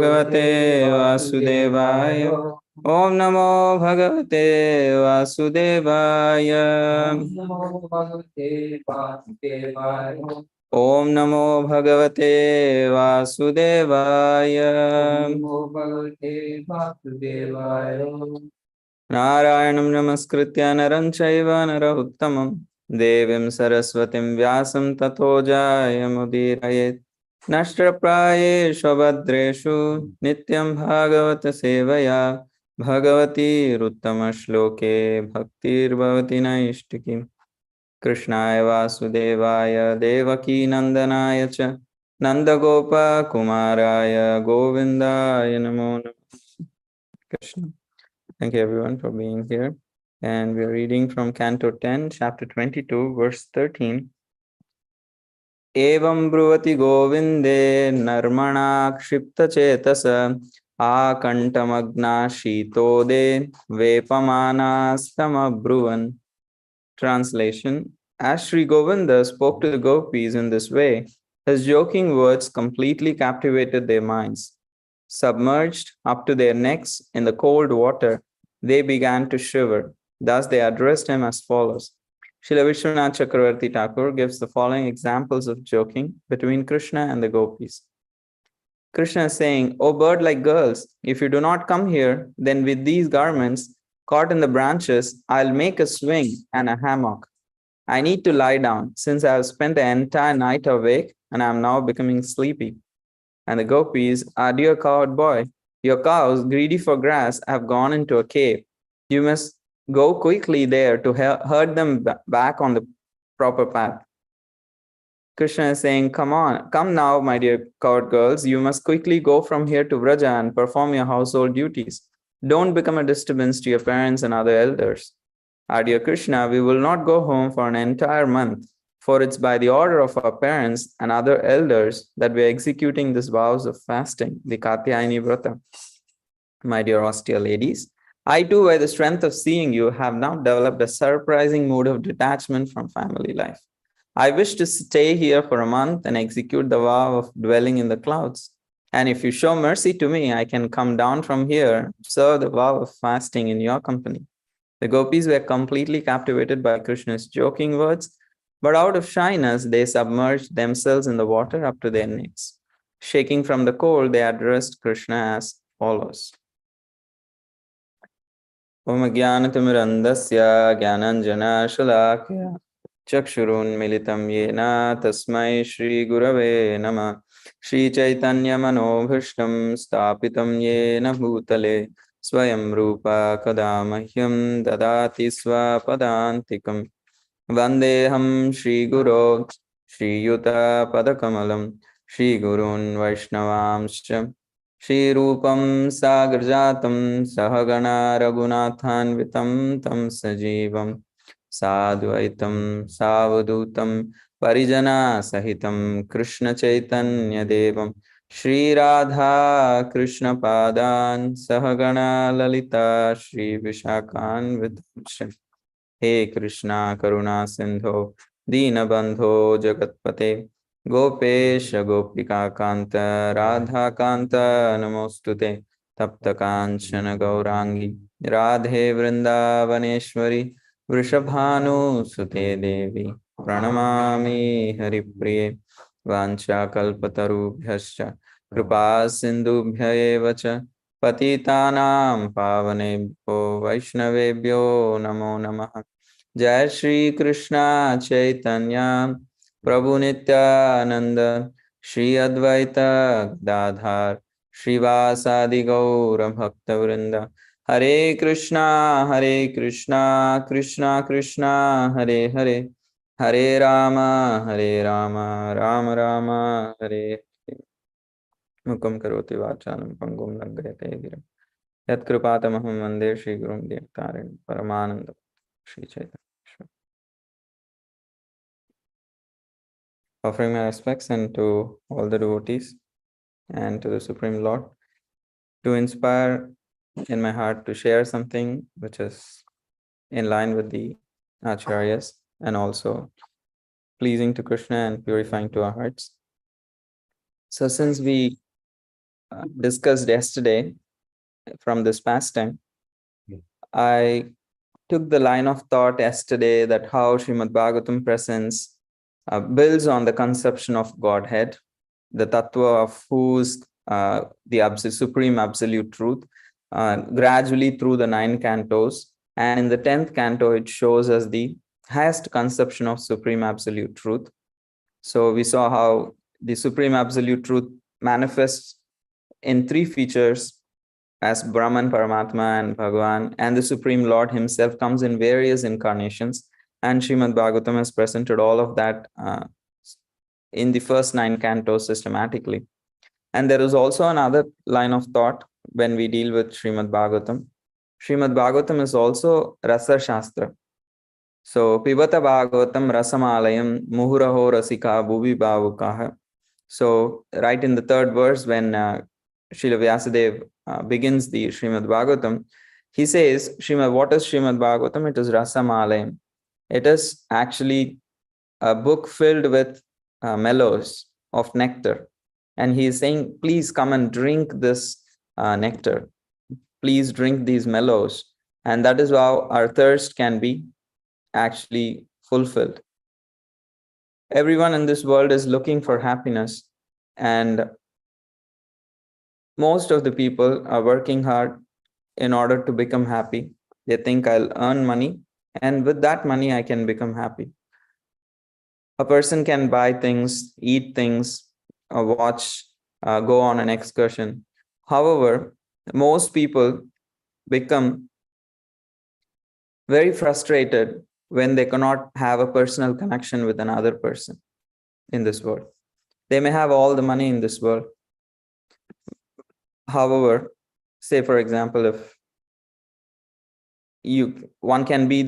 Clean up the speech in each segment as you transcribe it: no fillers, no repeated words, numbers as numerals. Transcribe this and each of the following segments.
Bhagavate Vasudevaya. Om Namo Bhagavate Vasudevaya. Om Namo Bhagavate Vasudevaya. Narayanam Namaskritya Naram Chaiva Narahuttamam Devim Saraswatim Vyasam Tato Jayamudiraye Nashtrapraye Shabhadreshu Nityam Bhagavata Sevaya Bhagavati Ruttama Shloke Bhaktir Bhavati Naishtikim Krishnaya Vasudevaya Devaki Nandanaya Cha Nandagopa Kumaraya Govindaya Namo Namaha. Krishna. Thank you everyone for being here. And we're reading from Canto 10, chapter 22, verse 13. Evam bruvati govinde narmana kshipta chetasa akantamagna shitode vepamana bruvan. Translation: As Sri Govinda spoke to the gopis in this way, his joking words completely captivated their minds. Submerged up to their necks in the cold water, they began to shiver. Thus they addressed him as follows. Srila Vishwanath Chakravarti Thakur gives the following examples of joking between Krishna and the gopis. Krishna is saying, "O bird-like girls, if you do not come here, then with these garments caught in the branches, I'll make a swing and a hammock. I need to lie down since I have spent the entire night awake and I am now becoming sleepy." And the gopis, "Our dear cowherd boy, your cows, greedy for grass, have gone into a cave. You must go quickly there to herd them back on the proper path." Krishna is saying, come now, my dear cowherd girls, you must quickly go from here to Vraja and perform your household duties. Don't become a disturbance to your parents and other elders. Our dear Krishna, we will not go home for an entire month, for it's by the order of our parents and other elders that we are executing this vows of fasting, the Katyayani Vrata. My dear austere ladies, I too, by the strength of seeing you, have now developed a surprising mood of detachment from family life. I wish to stay here for a month and execute the vow of dwelling in the clouds. And if you show mercy to me, I can come down from here, observe the vow of fasting in your company. The gopis were completely captivated by Krishna's joking words, but out of shyness, they submerged themselves in the water up to their necks. Shaking from the cold, they addressed Krishna as follows. Om Jnanatimmirandasya Jnananjana Shalakya Chakshurun Militam Yena Tasmai Shri Gurave Nama Shri Chaitanya Manobhishtam Stapitam Yena Bhutale Swayam Rupa Kadamahyam Dadati Swapadantikam Vandeham Shri Guru Shri Yuta Padakamalam Shri Gurun Vaishnavamscha Shri Rupam Sagarjatam Sahagana Raghunathanvitam Tam Sajivam Sadvaitam Savadutam Parijana Sahitam Krishna Chaitanya Devam Shri Radha Krishna Padan Sahagana Lalita Shri Vishakan Vidhamsha. He Krishna Karuna Sindho Deenabandho Jagatpate Gopesha Gopika Kanta Radha Kanta Namostute Tapta Kanchana Gaurangi Radhe Vrindavaneshwari Vrishabhanu Sute Devi Pranamami Haripriye Vancha Kalpatarubhyascha Kripa Sindhubhya Evacha Patitanam Pavanebhyo Vaishnavebhyo Namo Namaha. Jai Shri Krishna Chaitanya Prabhu Nityananda Shri Advaita Gadadhar Srivasadi Gaura Bhakta Vrinda. Hare Krishna Krishna Krishna Hare Hare Hare Rama Rama Rama Hare Mukam karoti vachanam pangum langhayate girim yat kripatamaham vande Shri Gurum Diktarin Paramananda Shri Chaitanya. Offering my respects and to all the devotees and to the Supreme Lord, to inspire in my heart to share something which is in line with the Acharyas and also pleasing to Krishna and purifying to our hearts. So since we discussed yesterday from this pastime, I took the line of thought yesterday that how Srimad Bhagavatam presents builds on the conception of Godhead, the tattva of who's the supreme absolute truth, gradually through the 9 cantos. And in the 10th canto, it shows us the highest conception of supreme absolute truth. So we saw how the supreme absolute truth manifests in 3 features as Brahman, Paramatma, and Bhagavan, and the Supreme Lord himself comes in various incarnations. And Srimad Bhagavatam has presented all of that in the first 9 cantos systematically. And there is also another line of thought when we deal with Srimad Bhagavatam. Srimad Bhagavatam is also Rasa Shastra. So, Pibata Bhagavatam Rasamalayam Muhuraho Rasika Bhuvi Bhavukaha. So, right in the 3rd verse, when Srila Vyasadeva begins the Srimad Bhagavatam, he says, what is Srimad Bhagavatam? It is Rasamalayam. It is actually a book filled with mellows of nectar. And he is saying, please come and drink this nectar. Please drink these mellows. And that is how our thirst can be actually fulfilled. Everyone in this world is looking for happiness, and most of the people are working hard in order to become happy. They think I'll earn money, and with that money I can become happy. A person can buy things, eat things, watch, go on an excursion. However, most people become very frustrated when they cannot have a personal connection with another person in this world. They may have all the money in this world. However, say for example, if one can be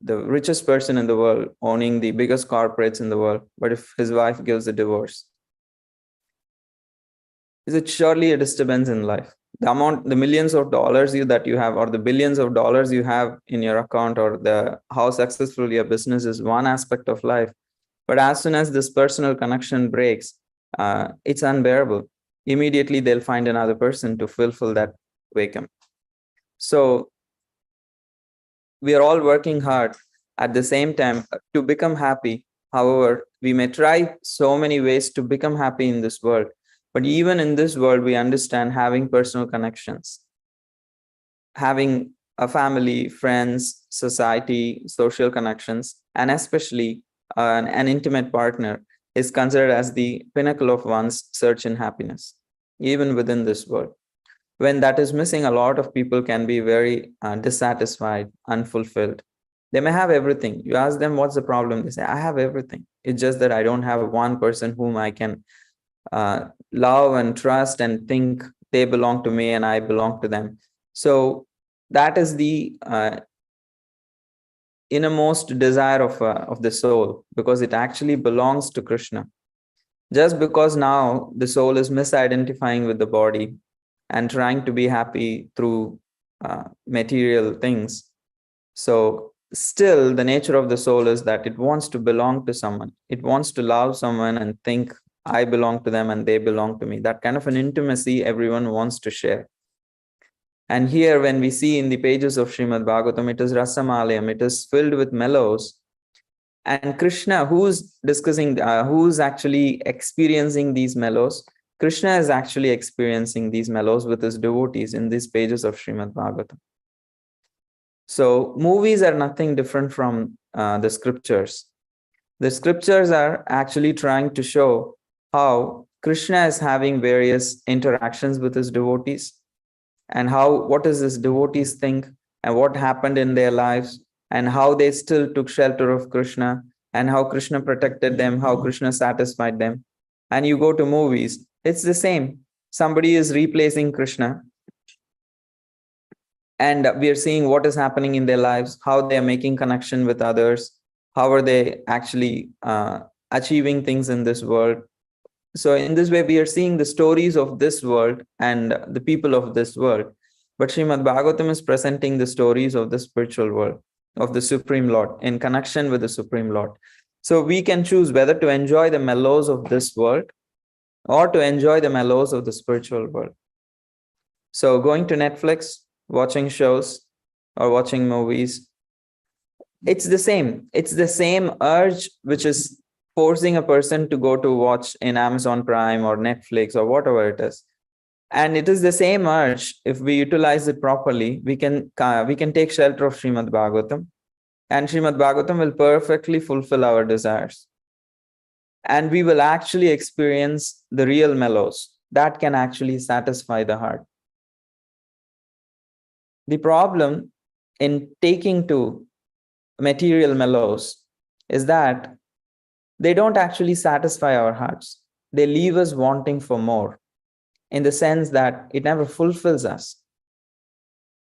the richest person in the world, owning the biggest corporates in the world, but if his wife gives a divorce, is it surely a disturbance in life? The millions of dollars that you have, or the billions of dollars you have in your account, or how successful your business is one aspect of life. But as soon as this personal connection breaks, it's unbearable. Immediately they'll find another person to fulfill that vacuum. So we are all working hard at the same time to become happy. However, we may try so many ways to become happy in this world. But even in this world, we understand having personal connections, having a family, friends, society, social connections, and especially an intimate partner is considered as the pinnacle of one's search in happiness, even within this world. When that is missing, a lot of people can be very dissatisfied, unfulfilled. They may have everything. You ask them, what's the problem? They say, I have everything. It's just that I don't have one person whom I can love and trust and think they belong to me and I belong to them. So that is the innermost desire of the soul, because it actually belongs to Krishna. Just because now the soul is misidentifying with the body and trying to be happy through material things. So still the nature of the soul is that it wants to belong to someone. It wants to love someone and think I belong to them and they belong to me. That kind of an intimacy everyone wants to share. And here when we see in the pages of Srimad Bhagavatam, it is Rasamalayam, it is filled with mellows. And Krishna, who's discussing, who's actually experiencing these mellows? Krishna is actually experiencing these mellows with his devotees in these pages of Srimad Bhagavatam. So movies are nothing different from the scriptures. The scriptures are actually trying to show how Krishna is having various interactions with his devotees, and what does his devotees think and what happened in their lives, and how they still took shelter of Krishna, and how Krishna protected them, how Krishna satisfied them. And you go to movies, it's the same. Somebody is replacing Krishna, and we are seeing what is happening in their lives, how they are making connection with others, how are they actually achieving things in this world. So in this way, we are seeing the stories of this world and the people of this world. But Srimad Bhagavatam is presenting the stories of the spiritual world, of the Supreme Lord, in connection with the Supreme Lord. So we can choose whether to enjoy the mellows of this world or to enjoy the mellows of the spiritual world. So going to Netflix, watching shows or watching movies, it's the same. It's the same urge which is forcing a person to go to watch in Amazon Prime or Netflix or whatever it is. And it is the same urge. If we utilize it properly, we can take shelter of Srimad Bhagavatam, and Srimad Bhagavatam will perfectly fulfill our desires. And we will actually experience the real mellows that can actually satisfy the heart. The problem in taking to material mellows is that they don't actually satisfy our hearts. They leave us wanting for more, in the sense that it never fulfills us.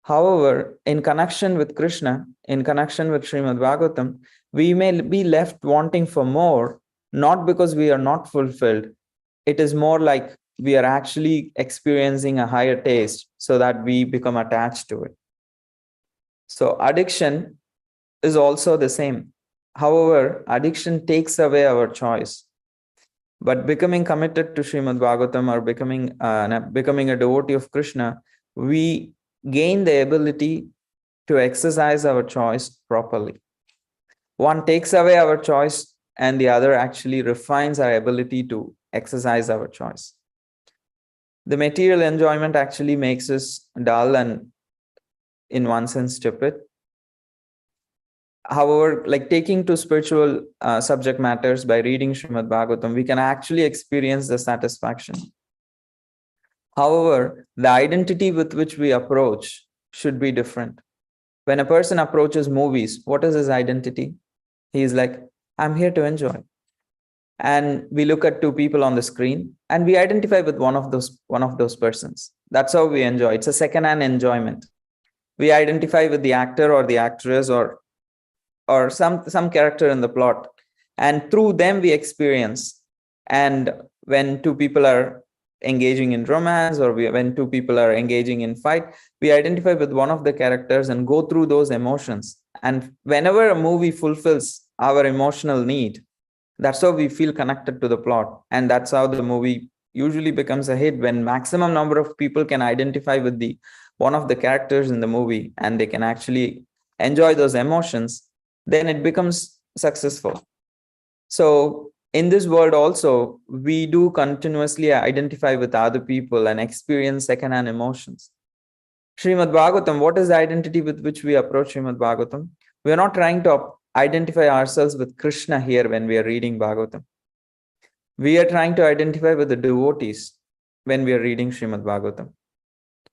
However, in connection with Krishna, in connection with Srimad Bhagavatam, we may be left wanting for more, not because we are not fulfilled. It is more like we are actually experiencing a higher taste so that we become attached to it. So addiction is also the same. However, addiction takes away our choice. But becoming committed to Srimad Bhagavatam or becoming a devotee of Krishna, we gain the ability to exercise our choice properly. One takes away our choice, and the other actually refines our ability to exercise our choice. The material enjoyment actually makes us dull and, in one sense, stupid. However, like taking to spiritual subject matters by reading Srimad Bhagavatam, we can actually experience the satisfaction. However, the identity with which we approach should be different. When a person approaches movies, what is his identity? He is like, I'm here to enjoy. And we look at two people on the screen and we identify with one of those persons. That's how we enjoy. It's a second-hand enjoyment. We identify with the actor or the actress or some character in the plot, and through them we experience. And when two people are engaging in romance, or when two people are engaging in fight, we identify with one of the characters and go through those emotions. And whenever a movie fulfills our emotional need, that's how we feel connected to the plot, and that's how the movie usually becomes a hit. When maximum number of people can identify with the one of the characters in the movie and they can actually enjoy those emotions, then it becomes successful. So in this world also, we do continuously identify with other people and experience secondhand emotions. Srimad Bhagavatam, what is the identity with which we approach Srimad Bhagavatam? We are not trying to identify ourselves with Krishna here when we are reading Bhagavatam. We are trying to identify with the devotees when we are reading Srimad Bhagavatam.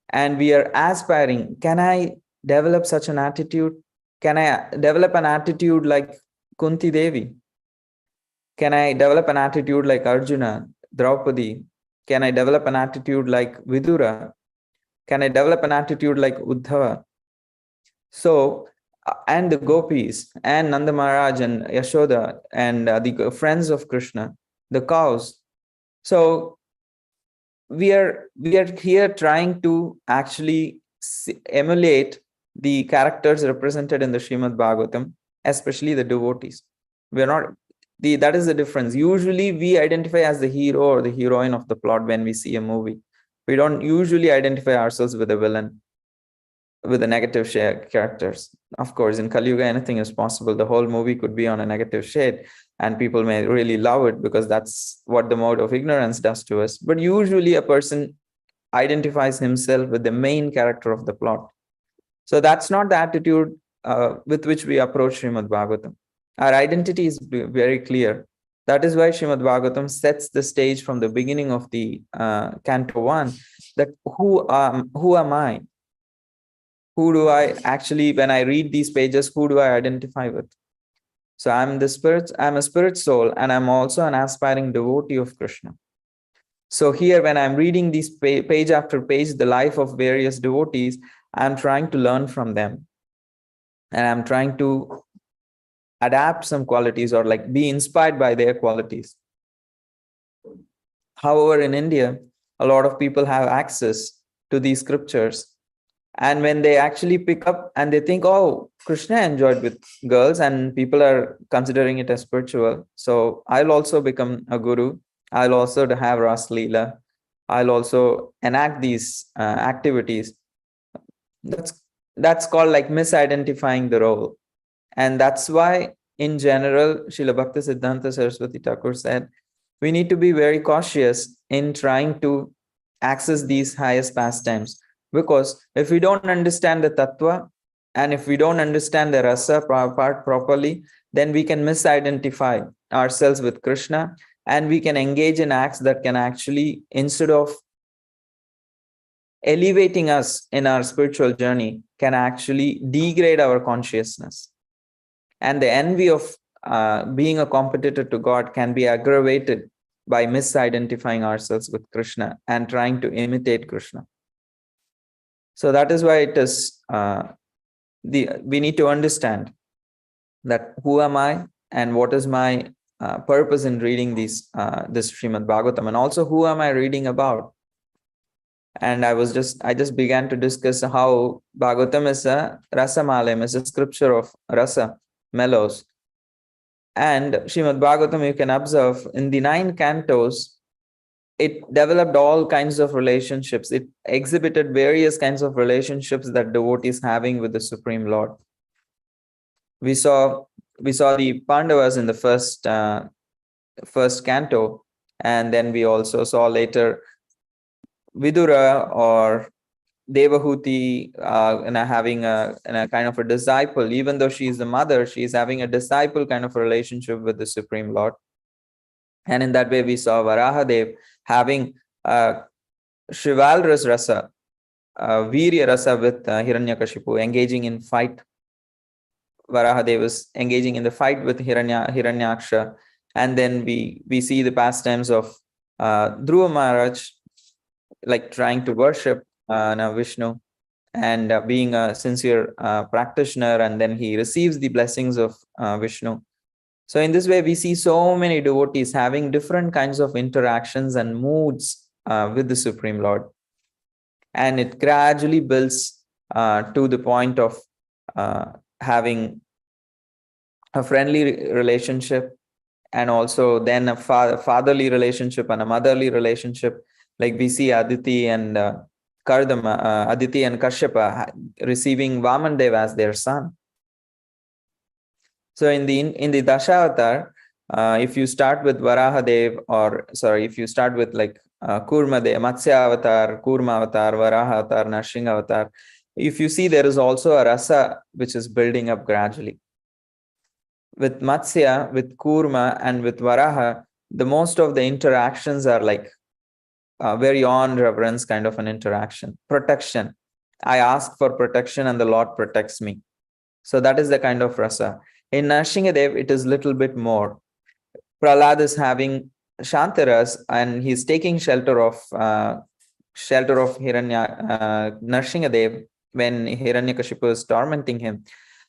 And we are aspiring, can I develop such an attitude? Can I develop an attitude like Kunti Devi? Can I develop an attitude like Arjuna, Draupadi? Can I develop an attitude like Vidura? Can I develop an attitude like Uddhava? So, and the gopis, and Nanda Maharaj and Yashoda, and the friends of Krishna, the cows. So we are here trying to actually emulate the characters represented in the Srimad Bhagavatam, especially the devotees. We are not that is the difference. Usually we identify as the hero or the heroine of the plot when we see a movie. We don't usually identify ourselves with a villain, with the negative characters. Of course, in Kali Yuga, anything is possible. The whole movie could be on a negative shade and people may really love it because that's what the mode of ignorance does to us. But usually a person identifies himself with the main character of the plot. So that's not the attitude with which we approach Srimad Bhagavatam. Our identity is very clear. That is why Srimad Bhagavatam sets the stage from the beginning of the Canto 1, that who am I? Who do I actually, when I read these pages, who do I identify with? So I'm a spirit soul, and I'm also an aspiring devotee of Krishna. So here, when I'm reading these page after page, the life of various devotees, I'm trying to learn from them. And I'm trying to adapt some qualities or like be inspired by their qualities. However, in India, a lot of people have access to these scriptures. And when they actually pick up and they think, oh, Krishna enjoyed with girls and people are considering it as spiritual, so I'll also become a guru. I'll also have Ras Leela. I'll also enact these activities. That's called like misidentifying the role. And that's why, in general, Srila Bhakti Siddhanta Saraswati Thakur said, we need to be very cautious in trying to access these highest pastimes. Because if we don't understand the tattva, and if we don't understand the rasa part properly, then we can misidentify ourselves with Krishna, and we can engage in acts that can actually, instead of elevating us in our spiritual journey, can actually degrade our consciousness. And the envy of being a competitor to God can be aggravated by misidentifying ourselves with Krishna and trying to imitate Krishna. So that is why it is we need to understand that who am I and what is my purpose in reading this Srimad Bhagavatam, and also who am I reading about. And I just began to discuss how Bhagavatam is a rasamalayam, is a scripture of rasa, mellows. And Srimad Bhagavatam, you can observe in the 9 cantos, it developed all kinds of relationships. It exhibited various kinds of relationships that devotees having with the Supreme Lord. We saw the Pandavas in the first canto, and then we also saw later Vidura or Devahuti having a kind of a disciple. Even though she is the mother, she is having a disciple kind of a relationship with the Supreme Lord. And in that way, we saw Varahadev having chivalrous rasa, virya rasa with Hiranyakashipu, engaging in fight. Varahadev is engaging in the fight with Hiranyaksha. And then we see the pastimes of Dhruva Maharaj, like trying to worship Vishnu and being a sincere practitioner, and then he receives the blessings of Vishnu. So in this way, we see so many devotees having different kinds of interactions and moods with the Supreme Lord. And it gradually builds to the point of having a friendly relationship, and also then a fatherly relationship and a motherly relationship. Like we see Aditi and Aditi and Kashyapa receiving Vamandev as their son. So in the Dashavatar, if you start with Varahadev, if you start with like Kurmadev, Matsya Avatar, Kurma Avatar, Varaha Avatar, Narsingha Avatar, if you see, there is also a rasa which is building up gradually. With Matsya, with Kurma, and with Varaha, the most of the interactions are like very on reverence kind of an interaction. Protection. I ask for protection and the Lord protects me. So that is the kind of rasa. In Narsinghadev, it is little bit more. Prahlad is having Shantaras and he's taking shelter of Narsinghadev when Hiranyakashipu is tormenting him.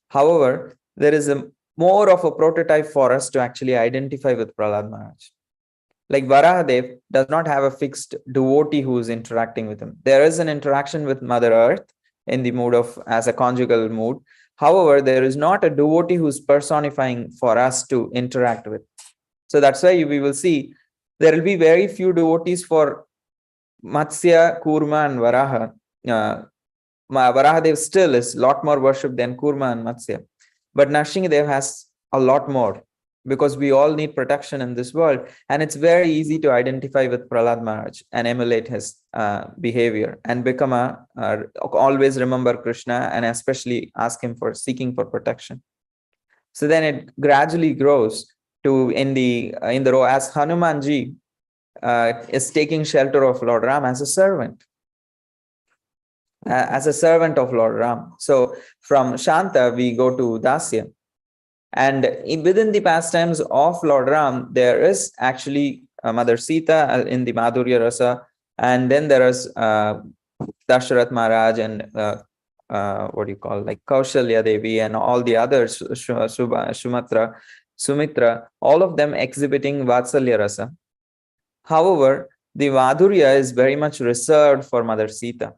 However, there is more of a prototype for us to actually identify with Prahlad Maharaj. Like Varahadev does not have a fixed devotee who is interacting with him. There is an interaction with Mother Earth in the mood of as a conjugal mood. However, there is not a devotee who's personifying for us to interact with. So that's why we will see there will be very few devotees for Matsya, Kurma, and Varaha. Varahadev still is a lot more worship than Kurma and Matsya. But Narsinghadev has a lot more, because we all need protection in this world. And it's very easy to identify with Prahlad Maharaj and emulate his behavior and become always remember Krishna and especially ask him for seeking for protection. So then it gradually grows to in the row as Hanumanji is taking shelter of Lord Ram as a servant. As a servant of Lord Ram. So from Shanta, we go to Dasya. And within the pastimes of Lord Ram, there is actually Mother Sita in the Madhurya Rasa. And then there is Dasharath Maharaj and like Kaushalya Devi and all the others, Sumitra, all of them exhibiting Vatsalya Rasa. However, the Madhurya is very much reserved for Mother Sita.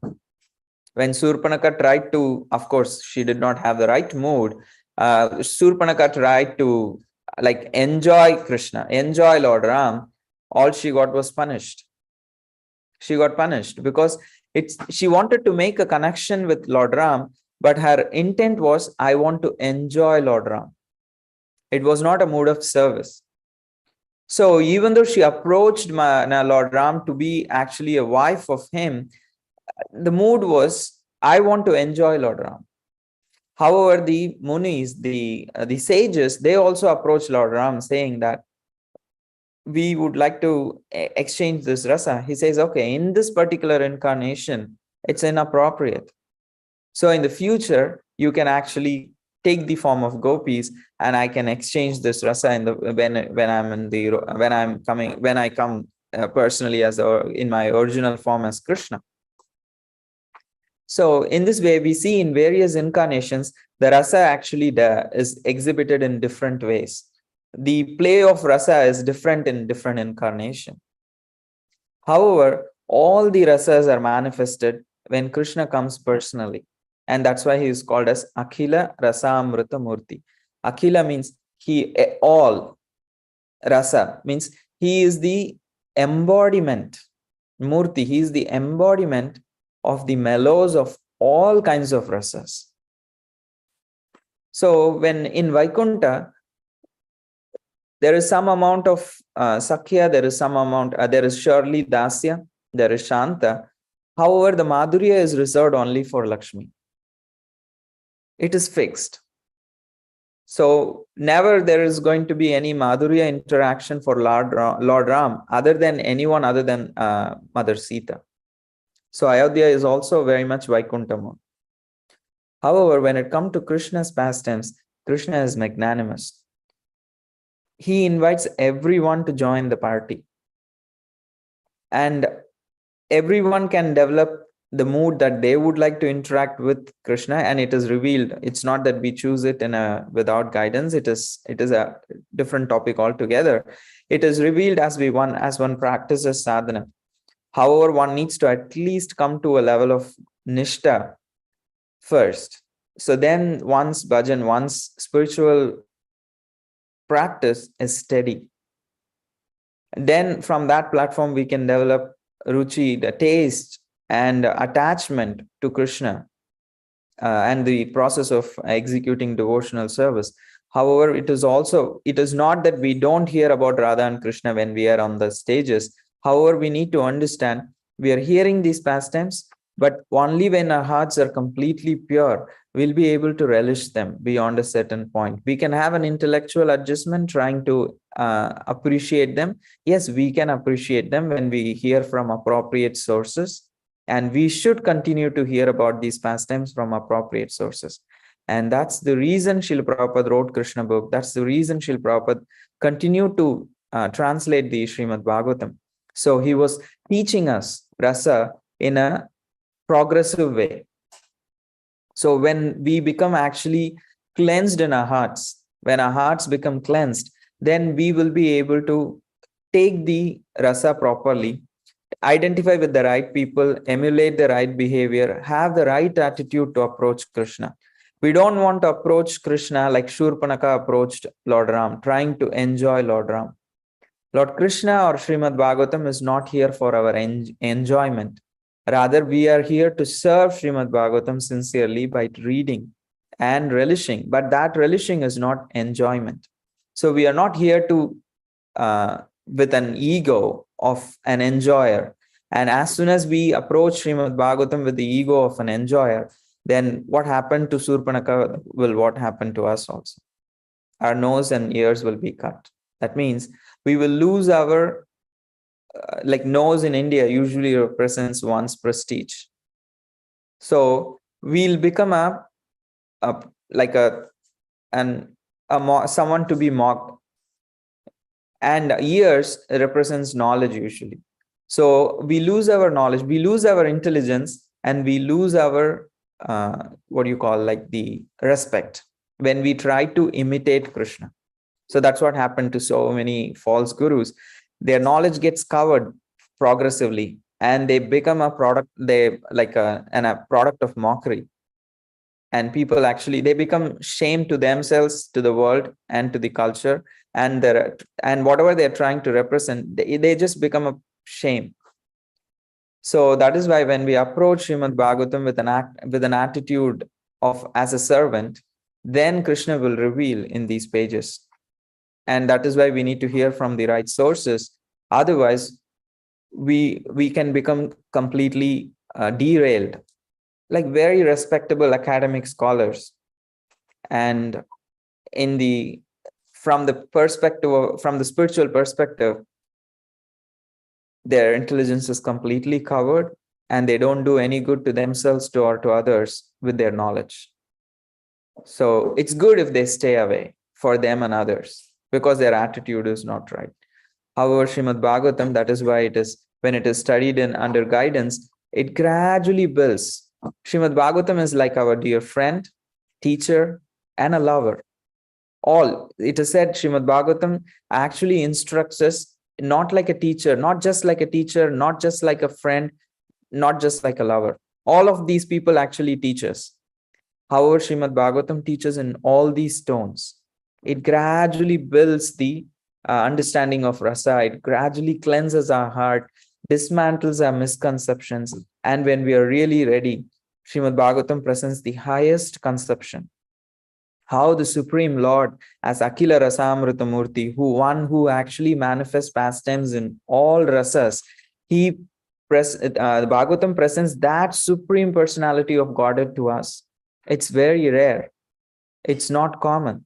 When Surpanaka tried to, of course, she did not have the right mood. Surpanaka tried to like enjoy Krishna, enjoy Lord Ram. all she got was punished. She got punished because she wanted to make a connection with Lord Ram, but her intent was, I want to enjoy Lord Ram. It was not a mood of service. So even though she approached Lord Ram to be actually a wife of him, the mood was, I want to enjoy Lord Ram. However, the Munis, the sages, they also approached Lord Ram saying that we would like to exchange this rasa. He says, okay, in this particular incarnation, it's inappropriate. So in the future, you can actually take the form of gopis, and I can exchange this rasa when I come personally in my original form as Krishna. So in this way, we see in various incarnations, the rasa actually is exhibited in different ways. The play of rasa is different in different incarnation. However, all the rasas are manifested when Krishna comes personally. And that's why he is called as Akhila Rasamrita Murti. Akhila means all. Rasa means he is the embodiment. Murti, he is the embodiment of the mellows of all kinds of rasas. So when in Vaikuntha, there is some amount of Sakhya, there is surely Dasya, there is Shanta. However, the Madhurya is reserved only for Lakshmi. It is fixed. So never there is going to be any Madhurya interaction for Lord Ram other than anyone other than Mother Sita. So Ayodhya is also very much Vaikuntha mode. However, when it comes to Krishna's pastimes, Krishna is magnanimous. He invites everyone to join the party. And everyone can develop the mood that they would like to interact with Krishna, and it is revealed. It's not that we choose it without guidance. It is a different topic altogether. It is revealed as one practices sadhana. However, one needs to at least come to a level of nishta first. So then one's bhajan, one's spiritual practice is steady. Then from that platform, we can develop ruchi, the taste and attachment to Krishna and the process of executing devotional service. However, it is not that we don't hear about Radha and Krishna when we are on the stages. However, we need to understand we are hearing these pastimes, but only when our hearts are completely pure, we'll be able to relish them beyond a certain point. We can have an intellectual adjustment trying to appreciate them. Yes, we can appreciate them when we hear from appropriate sources. And we should continue to hear about these pastimes from appropriate sources. And that's the reason Srila Prabhupada wrote Krishna book. That's the reason Srila Prabhupada continued to translate the Srimad Bhagavatam. So he was teaching us rasa in a progressive way. So when we become actually cleansed in our hearts, when our hearts become cleansed, then we will be able to take the rasa properly, identify with the right people, emulate the right behavior, have the right attitude to approach Krishna. We don't want to approach Krishna like Shurpanaka approached Lord Ram, trying to enjoy Lord Ram. Lord Krishna or Srimad Bhagavatam is not here for our enjoyment. Rather, we are here to serve Srimad Bhagavatam sincerely by reading and relishing. But that relishing is not enjoyment. So we are not here to with an ego of an enjoyer. And as soon as we approach Srimad Bhagavatam with the ego of an enjoyer, then what happened to Surpanaka will what happened to us also. Our nose and ears will be cut. That means we will lose our, like nose in India usually represents one's prestige. So we'll become someone to be mocked. And ears represents knowledge usually. So we lose our knowledge, we lose our intelligence, and we lose our, the respect when we try to imitate Krishna. So that's what happened to so many false gurus. Their knowledge gets covered progressively and they become a product, a product of mockery. And people actually, they become shame to themselves, to the world, and to the culture. and whatever they're trying to represent, they just become a shame. So that is why when we approach Srimad Bhagavatam with an attitude of as a servant, then Krishna will reveal in these pages. And that is why we need to hear from the right sources. Otherwise, we can become completely derailed, like very respectable academic scholars. And in the from the spiritual perspective, their intelligence is completely covered, and they don't do any good to themselves or to others with their knowledge. So it's good if they stay away for them and others, because their attitude is not right. However, Srimad Bhagavatam, that is why it is, when it is studied in under guidance, it gradually builds. Srimad Bhagavatam is like our dear friend, teacher, and a lover. All, it is said, Srimad Bhagavatam actually instructs us not like a teacher, not just like a teacher, not just like a friend, not just like a lover. All of these people actually teach us. However, Srimad Bhagavatam teaches in all these tones. It gradually builds the understanding of rasa. It gradually cleanses our heart, dismantles our misconceptions. And when we are really ready, Srimad Bhagavatam presents the highest conception. How the Supreme Lord, as Akila Rasamrita Murti, who actually manifests pastimes in all rasas, the Bhagavatam presents that Supreme Personality of Godhead to us. It's very rare. It's not common.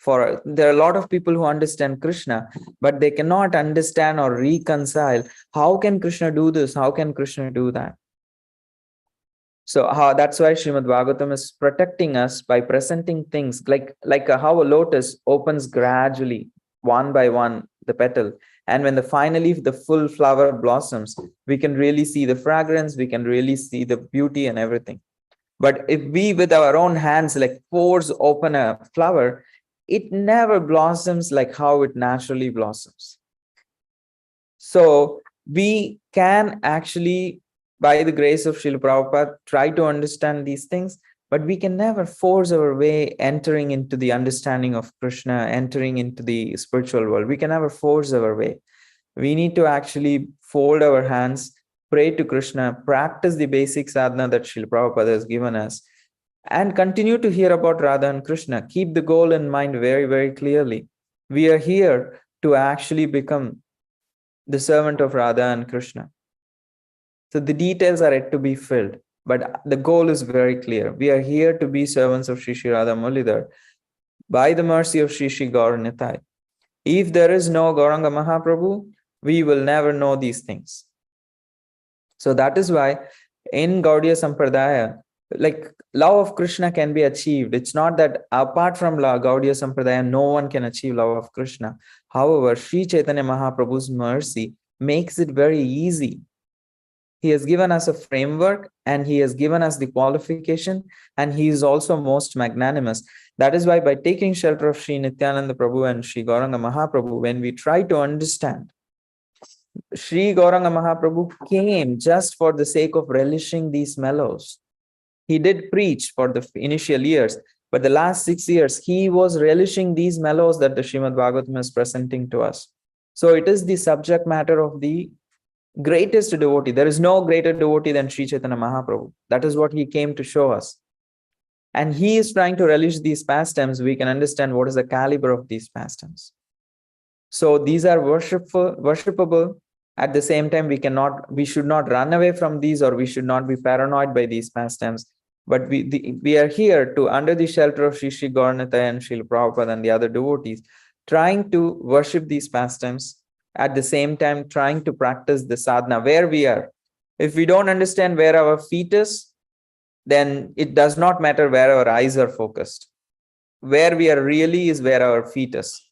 There are a lot of people who understand Krishna, but they cannot understand or reconcile. How can Krishna do this? How can Krishna do that? So that's why Srimad Bhagavatam is protecting us by presenting things like how a lotus opens gradually, one by one, the petal. And when finally the full flower blossoms, we can really see the fragrance, we can really see the beauty and everything. But if we with our own hands force open a flower, it never blossoms like how it naturally blossoms. So we can actually, by the grace of Srila Prabhupada, try to understand these things, but we can never force our way entering into the understanding of Krishna, entering into the spiritual world. We can never force our way. We need to actually fold our hands, pray to Krishna, practice the basic sadhana that Srila Prabhupada has given us, and continue to hear about Radha and Krishna. Keep the goal in mind very, very clearly. We are here to actually become the servant of Radha and Krishna. So the details are yet to be filled, but the goal is very clear. We are here to be servants of Shri Shri Radha Mulidhar by the mercy of Shri Shri Gaura Nitai. If there is no Gauranga Mahaprabhu, we will never know these things. So that is why in Gaudiya Sampradaya, love of Krishna can be achieved. It's not that apart from Gaudiya Sampradaya, no one can achieve love of Krishna. However, Sri Chaitanya Mahaprabhu's mercy makes it very easy. He has given us a framework, and he has given us the qualification, and he is also most magnanimous. That is why by taking shelter of Sri Nityananda Prabhu and Sri Gauranga Mahaprabhu, when we try to understand, Sri Gauranga Mahaprabhu came just for the sake of relishing these mellows. He did preach for the initial years, but the last 6 years, he was relishing these mellows that the Srimad Bhagavatam is presenting to us. So it is the subject matter of the greatest devotee. There is no greater devotee than Sri Chaitanya Mahaprabhu. That is what he came to show us. And he is trying to relish these pastimes. We can understand what is the caliber of these pastimes. So these are worshipable. At the same time, we should not run away from these, or we should not be paranoid by these pastimes. But we are here to, under the shelter of Sri Sri Gauranitai and Srila Prabhupada and the other devotees, trying to worship these pastimes, at the same time trying to practice the sadhana where we are. If we don't understand where our feet is, then it does not matter where our eyes are focused. Where we are really is where our feet is,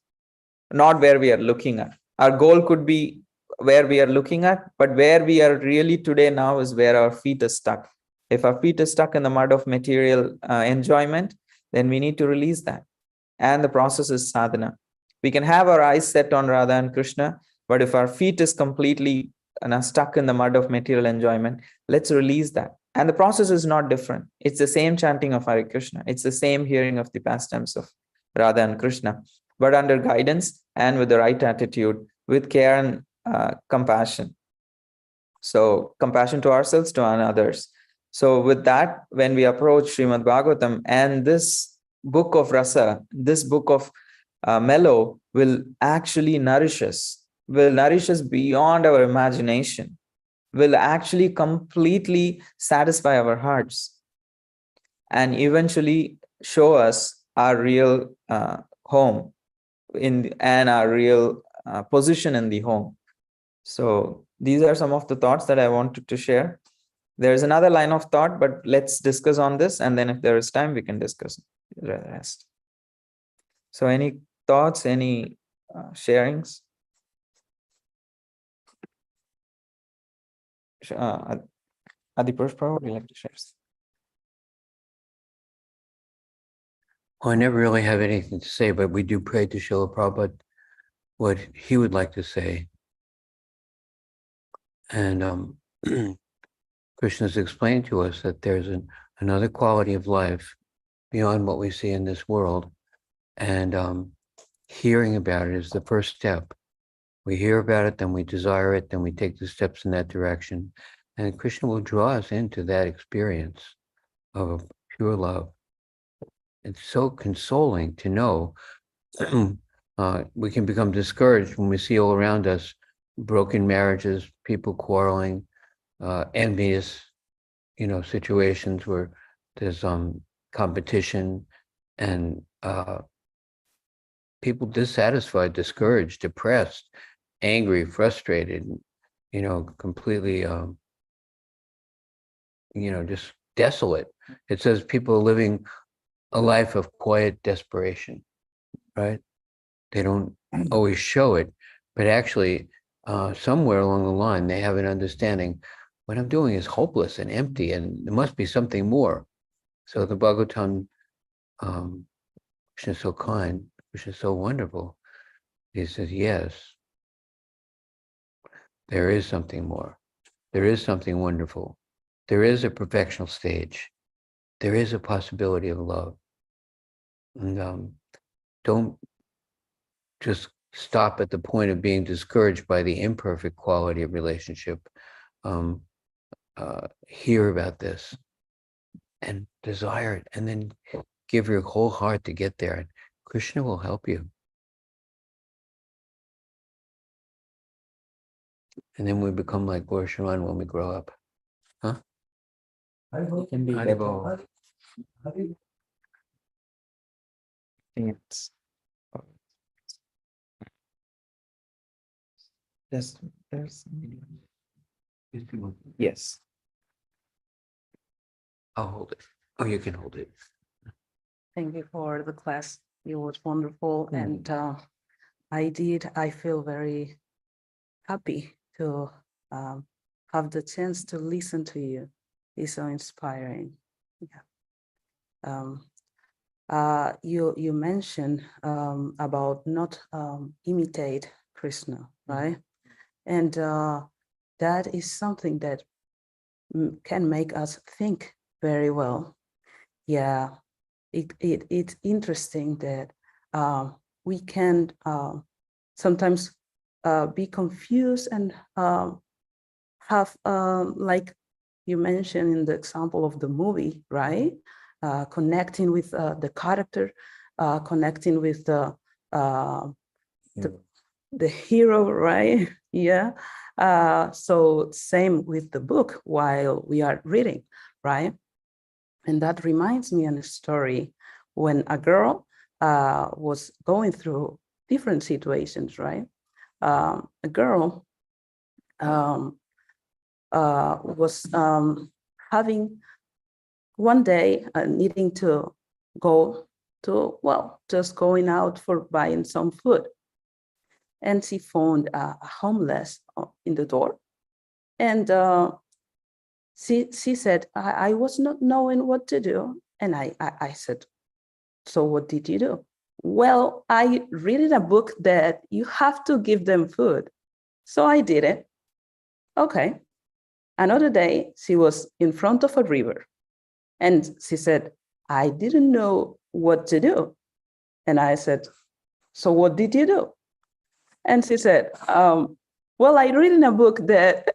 not where we are looking at. Our goal could be where we are looking at, but where we are really today now is where our feet is stuck. If our feet is stuck in the mud of material enjoyment, then we need to release that. And the process is sadhana. We can have our eyes set on Radha and Krishna, but if our feet is completely stuck in the mud of material enjoyment, let's release that. And the process is not different. It's the same chanting of Hare Krishna. It's the same hearing of the pastimes of Radha and Krishna. but under guidance and with the right attitude, with care and compassion. So compassion to ourselves, to others. So with that, when we approach Srimad Bhagavatam and this book of rasa, this book of mellow will actually nourish us, will nourish us beyond our imagination, will actually completely satisfy our hearts and eventually show us our real home and our real position in the home. So these are some of the thoughts that I wanted to share. There's another line of thought, but let's discuss on this, and then if there is time, we can discuss the rest. So any thoughts, any sharings? Adipurush Prabhu, would you like to share? Well, I never really have anything to say, but we do pray to Srila Prabhupada what he would like to say. And Krishna's explained to us that there's another quality of life beyond what we see in this world. And hearing about it is the first step. We hear about it, then we desire it, then we take the steps in that direction. And Krishna will draw us into that experience of pure love. It's so consoling to know we can become discouraged when we see all around us broken marriages, people quarreling, envious, situations where there's competition and people dissatisfied, discouraged, depressed, angry, frustrated, completely, just desolate. It says people are living a life of quiet desperation, right? They don't always show it, but actually somewhere along the line, they have an understanding, what I'm doing is hopeless and empty and there must be something more. So the Bhagavatam, Krishna is so kind, Krishna is so wonderful. He says, yes, there is something more. There is something wonderful. There is a perfectional stage. There is a possibility of love. And don't just stop at the point of being discouraged by the imperfect quality of relationship. Hear about this and desire it, and then give your whole heart to get there. And Krishna will help you. And then we become like Gaura Sharan when we grow up. Huh? Can be Haribo. It's there's yes. I'll hold it. Oh, you can hold it. Thank you for the class. It was wonderful. And I feel very happy to have the chance to listen to you. It's so inspiring. Yeah. You mentioned about not imitate Krishna, right? And that is something that can make us think very well. Yeah, it's interesting that we can sometimes be confused and have, like you mentioned in the example of the movie, right? Connecting with the character, connecting with the hero, right? Yeah. So same with the book while we are reading, right? And that reminds me of a story when a girl was going through different situations, right? A girl was having one day needing to go to, well, just going out for buying some food. And she found a homeless in the door. And she said, I was not knowing what to do. And I said, so what did you do? Well, I read in a book that you have to give them food. So I did it. Okay. Another day, she was in front of a river. And she said, I didn't know what to do. And I said, So what did you do? And she said, well, I read in a book that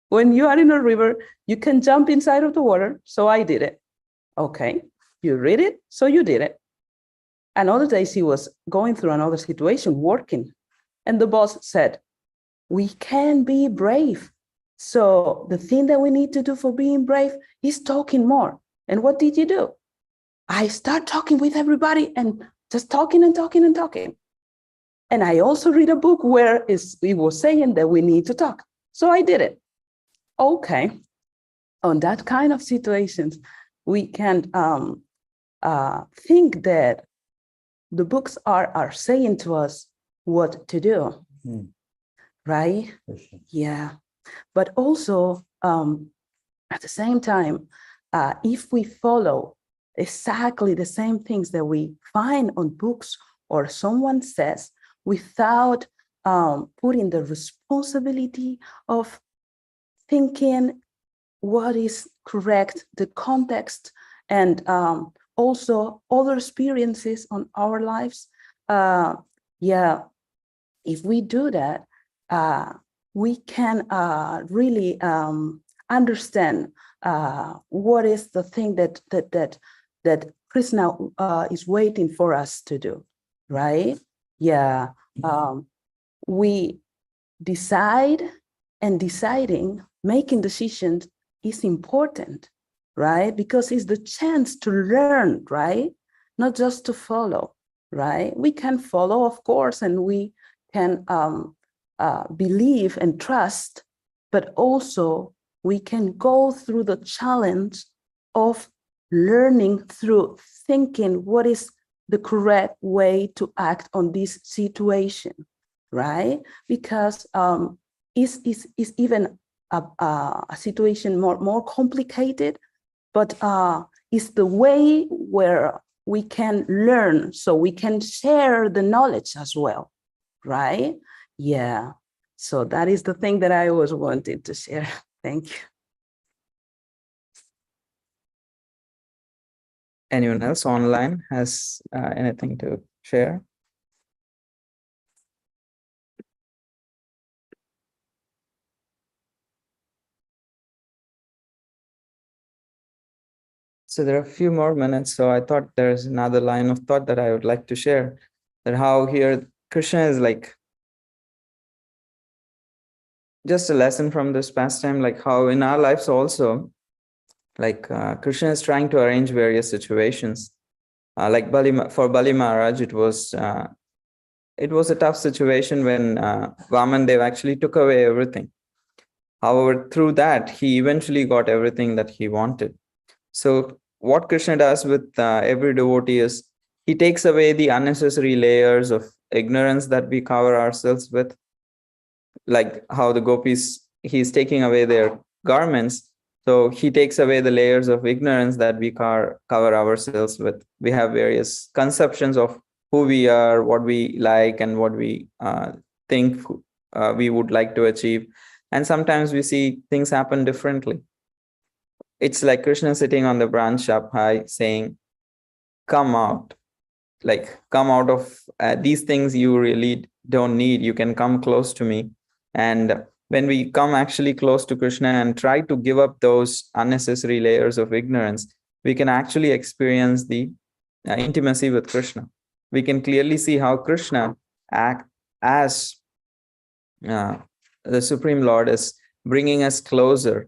when you are in a river, you can jump inside of the water. So I did it. Okay, you read it, so you did it. Another day, she was going through another situation, working. And the boss said, we can be brave. So the thing that we need to do for being brave is talking more. And what did you do? I start talking with everybody and just talking and talking and talking. And I also read a book where it was saying that we need to talk. So I did it. Okay. On that kind of situations, we can think that the books are saying to us what to do, right? Yeah. But also, at the same time, if we follow exactly the same things that we find on books or someone says without putting the responsibility of thinking what is correct, the context, and also other experiences on our lives. Yeah, if we do that, we can really understand what is the thing that Krishna is waiting for us to do, right? Yeah, we decide, and deciding, making decisions is important, right? Because it's the chance to learn, right? Not just to follow, right? We can follow, of course, and we can believe and trust, but also we can go through the challenge of learning through thinking what is the correct way to act on this situation, right? Because it's even a situation more complicated, but it's the way where we can learn, so we can share the knowledge as well, right? Yeah. So that is the thing that I always wanted to share. Thank you. Anyone else online has anything to share? So there are a few more minutes. So I thought there's another line of thought that I would like to share, that how here Krishna is like just a lesson from this pastime, like how in our lives also, like Krishna is trying to arrange various situations. Like for Bali Maharaj, it was a tough situation when Vaman Dev actually took away everything. However, through that, he eventually got everything that he wanted. So what Krishna does with every devotee is he takes away the unnecessary layers of ignorance that we cover ourselves with, like how the gopis, he's taking away their garments. So he takes away the layers of ignorance that we cover ourselves with. We have various conceptions of who we are, what we like, and what we think we would like to achieve. And sometimes we see things happen differently. It's like Krishna sitting on the branch up high saying, come out, like come out of these things you really don't need. You can come close to me. And when we come actually close to Krishna and try to give up those unnecessary layers of ignorance, we can actually experience the intimacy with Krishna. We can clearly see how Krishna act as the Supreme Lord is bringing us closer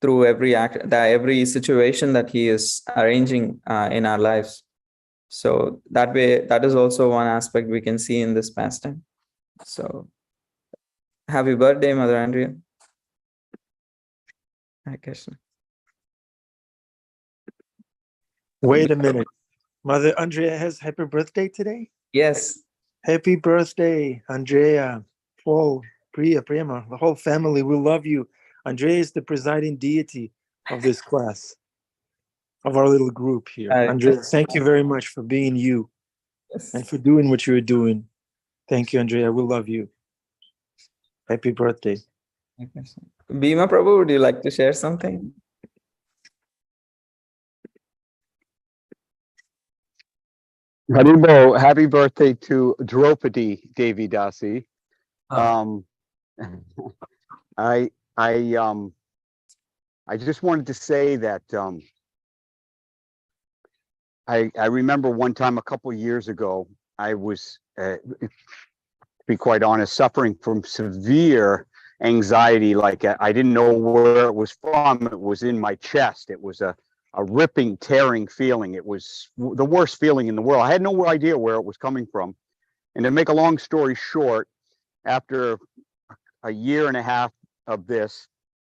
through every situation that he is arranging in our lives. So that way, that is also one aspect we can see in this pastime. So happy birthday, Mother Andrea. Hare Krishna. Wait a minute. Mother Andrea has happy birthday today? Yes. Happy birthday, Andrea. Paul, Priya, Prema, the whole family, we love you. Andrea is the presiding deity of this class, of our little group here. Andrea, thank you very much for being you and for doing what you're doing. Thank you, Andrea. We love you. Happy birthday. Bhima Prabhu, would you like to share something? Haribo, happy birthday to Draupadi Devi Dasi. Um, I just wanted to say that I remember one time a couple of years ago, I was, to be quite honest, suffering from severe anxiety. Like I didn't know where it was from. It was in my chest. It was a ripping, tearing feeling. It was the worst feeling in the world. I had no idea where it was coming from. And to make a long story short, after a year and a half of this,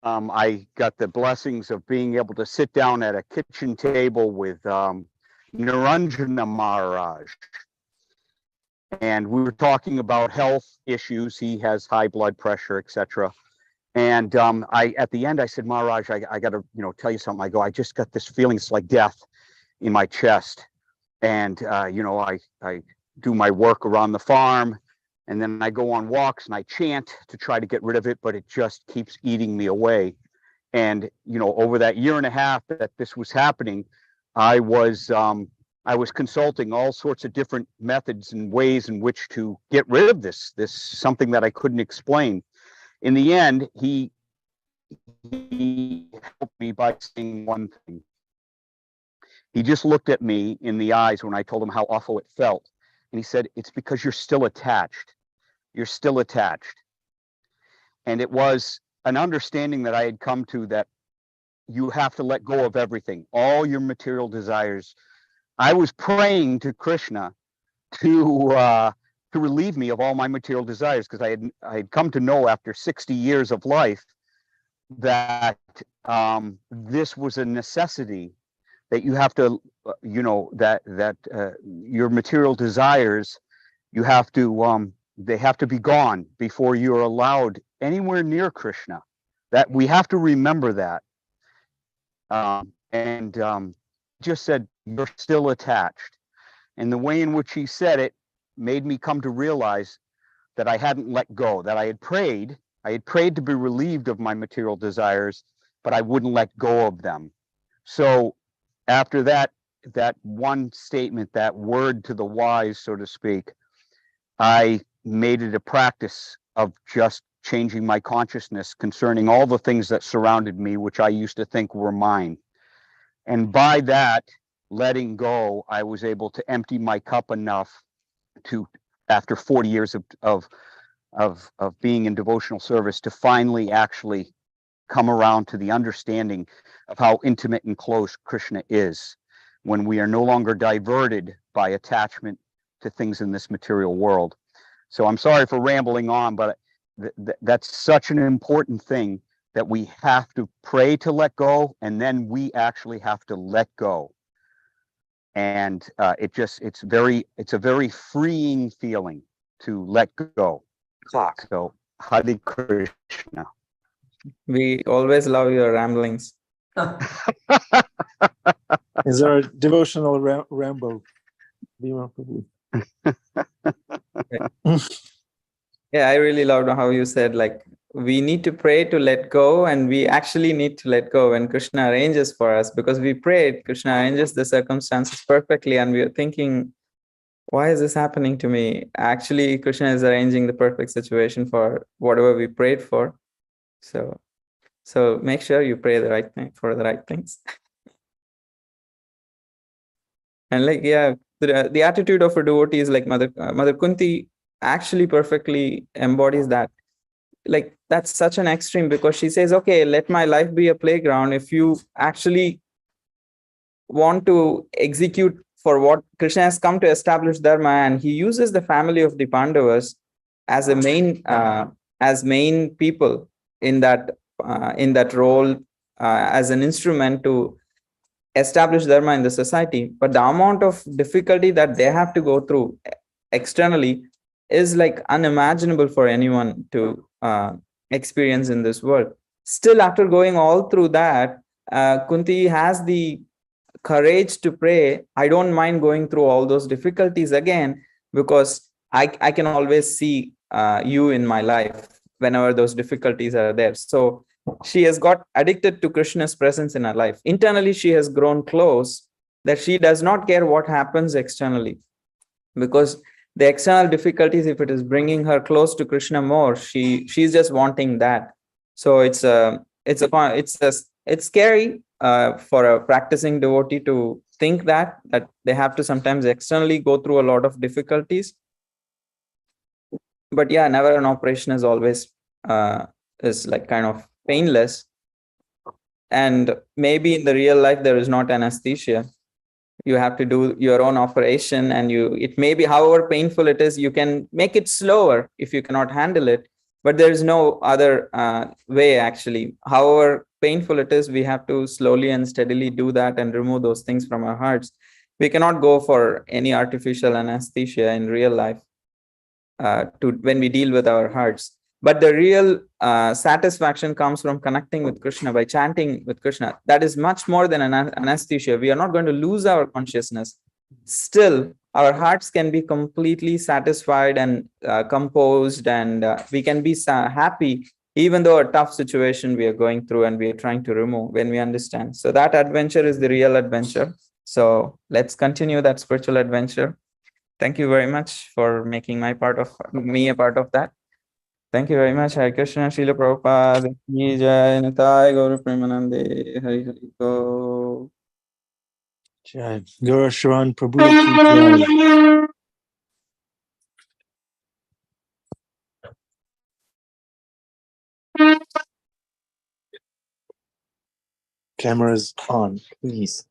I got the blessings of being able to sit down at a kitchen table with Niranjana Maharaj. And we were talking about health issues. He has high blood pressure, etc. And at the end, I said, Maharaj, I got to, tell you something. I go, I just got this feeling. It's like death in my chest. And, I do my work around the farm, and then I go on walks and I chant to try to get rid of it, but it just keeps eating me away. And, over that year and a half that this was happening, I was consulting all sorts of different methods and ways in which to get rid of this something that I couldn't explain. In the end, he helped me by saying one thing. He just looked at me in the eyes when I told him how awful it felt. And he said, it's because you're still attached. You're still attached. And it was an understanding that I had come to, that you have to let go of everything, all your material desires. I was praying to Krishna to relieve me of all my material desires, because I had come to know after 60 years of life that this was a necessity, that you have to, that your material desires, you have to, they have to be gone before you're allowed anywhere near Krishna. That we have to remember that. Just said, you're still attached. And the way in which he said it made me come to realize that I hadn't let go, that I had prayed to be relieved of my material desires, but I wouldn't let go of them. So after that one statement, that word to the wise, so to speak, I made it a practice of just changing my consciousness concerning all the things that surrounded me, which I used to think were mine. And by that letting go, I was able to empty my cup enough to, after 40 years of being in devotional service, to finally actually come around to the understanding of how intimate and close Krishna is, when we are no longer diverted by attachment to things in this material world. So I'm sorry for rambling on, but that's such an important thing, that we have to pray to let go, and then we actually have to let go. And it's a very freeing feeling to let go. So Hare Krishna. We always love your ramblings. Is our devotional ramble. Yeah, I really loved how you said, like, we need to pray to let go, and we actually need to let go when Krishna arranges for us, because we prayed, Krishna arranges the circumstances perfectly, and we are thinking, why is this happening to me? Actually, Krishna is arranging the perfect situation for whatever we prayed for. So make sure you pray the right thing for the right things. And like, yeah, the attitude of a devotee is like Mother Kunti actually perfectly embodies that. Like, that's such an extreme, because she says, okay, let my life be a playground. If you actually want to execute for what Krishna has come to establish dharma, and he uses the family of the Pandavas as a main people in that role, as an instrument to establish dharma in the society. But the amount of difficulty that they have to go through externally is like unimaginable for anyone to experience in this world. Still, after going all through that, Kunti has the courage to pray, I don't mind going through all those difficulties again, because I can always see you in my life whenever those difficulties are there. So she has got addicted to Krishna's presence in her life. Internally, she has grown close, that she does not care what happens externally. because the external difficulties, if it is bringing her close to Krishna more, she's just wanting that. So it's scary for a practicing devotee to think that they have to sometimes externally go through a lot of difficulties. But yeah, never an operation is always is like kind of painless. And maybe in the real life there is not anesthesia. You have to do your own operation, and it may be, however painful it is, you can make it slower if you cannot handle it, but there is no other way actually. However painful it is, we have to slowly and steadily do that and remove those things from our hearts. We cannot go for any artificial anesthesia in real life to when we deal with our hearts. But the real satisfaction comes from connecting with Krishna by chanting with Krishna. That is much more than an anesthesia. We are not going to lose our consciousness. Still, our hearts can be completely satisfied and composed, and we can be happy, even though a tough situation we are going through and we are trying to remove, when we understand. So that adventure is the real adventure. So let's continue that spiritual adventure. Thank you very much for making me a part of that. Thank you very much. Hare Krishna, Srila Prabhupada, Ki Jai, Nitai Gaura Premanande, Hari Hari Go. Jai. Gaura Sharan Prabhu ki jai. Cameras on, please.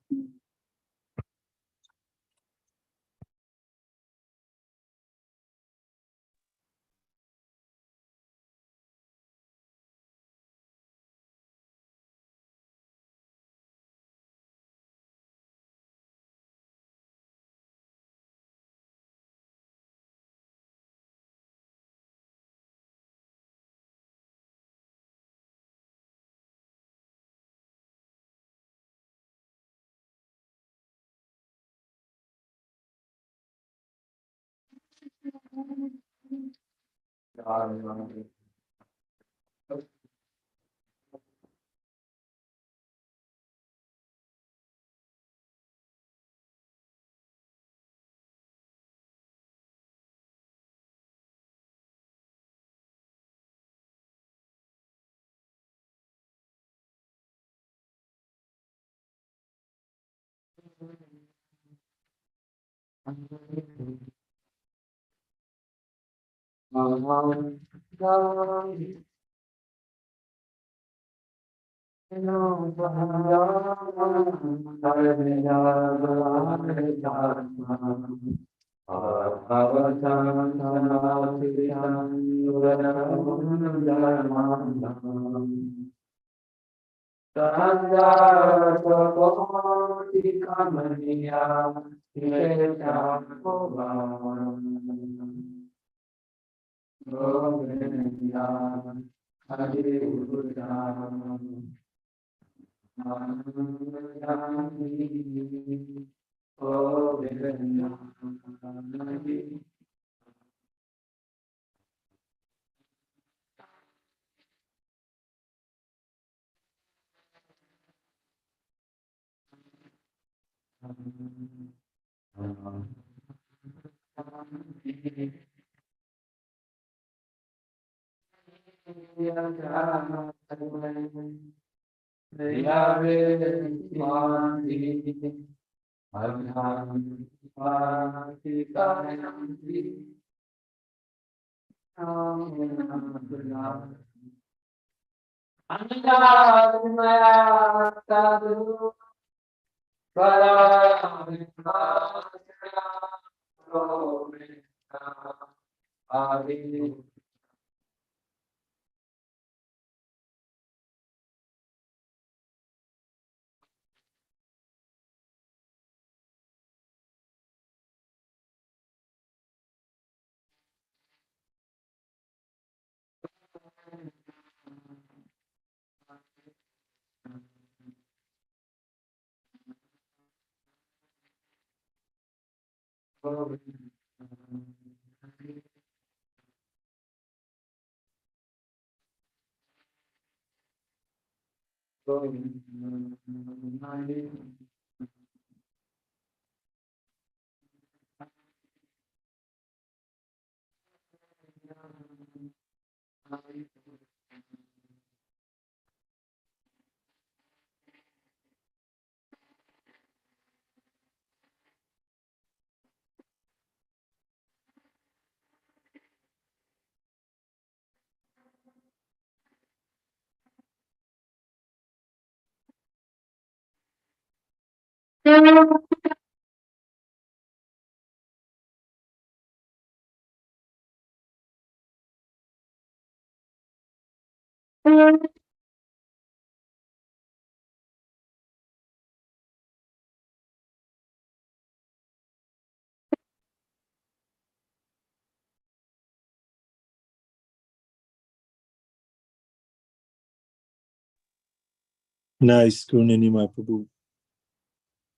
Nice, Gurnanima Prabhu.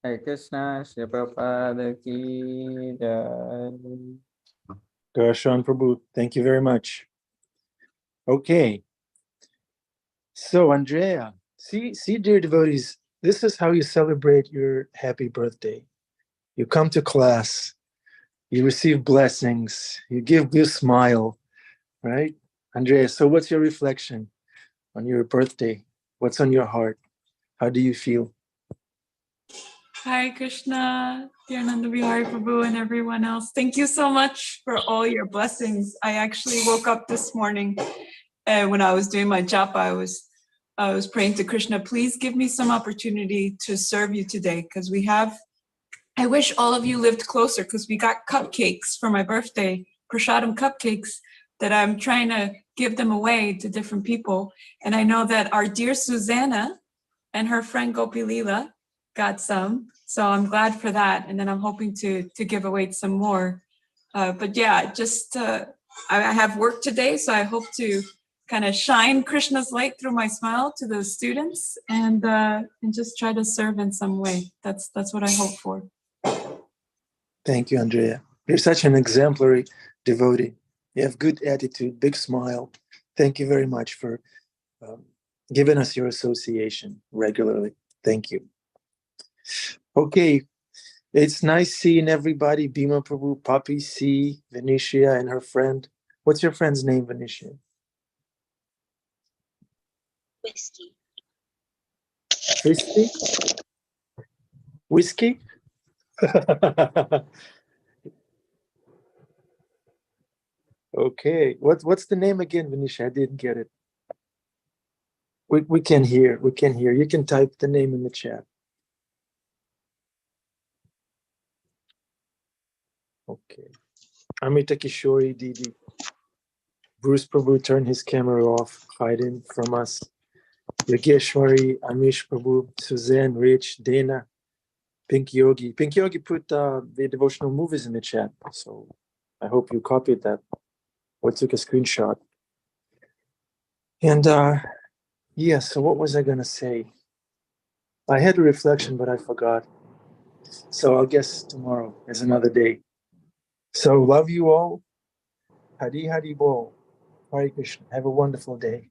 Hare Krishna, Shri Prabhupada ki jai. Sharan Prabhu, thank you very much. Okay. So, Andrea, see, dear devotees, this is how you celebrate your happy birthday. You come to class, you receive blessings, you smile, right? Andrea, so what's your reflection on your birthday? What's on your heart? How do you feel? Hare Krishna, dear Nanda Vihari Prabhu, and everyone else. Thank you so much for all your blessings. I actually woke up this morning when I was doing my japa. I was praying to Krishna, please give me some opportunity to serve you today, because I wish all of you lived closer, because we got cupcakes for my birthday, prasadam cupcakes, that I'm trying to give them away to different people. And I know that our dear Susanna and her friend Gopi Leela got some, so I'm glad for that. And then I'm hoping to give away some more. But yeah, just I have work today, so I hope to kind of shine Krishna's light through my smile to the students, and just try to serve in some way. That's what I hope for. Thank you, Andrea. You're such an exemplary devotee. You have good attitude, big smile. Thank you very much for giving us your association regularly. Thank you. Okay, it's nice seeing everybody. Bhima Prabhu, Papi C, Venetia, and her friend. What's your friend's name, Venetia? Whiskey. Whiskey? Whiskey? Okay, what's the name again, Venetia? I didn't get it. We can hear. We can hear. You can type the name in the chat. Okay. Amrita Kishori Didi. Bruce Prabhu turned his camera off, hiding from us. Yogeshwari, Amish Prabhu, Suzanne, Rich, Dana, Pink Yogi. Pink Yogi put the devotional movies in the chat, so I hope you copied that or took a screenshot. And yeah, so what was I going to say? I had a reflection, but I forgot. So I'll guess tomorrow is another day. So love you all. Hari Hari Bol. Hare Krishna. Have a wonderful day.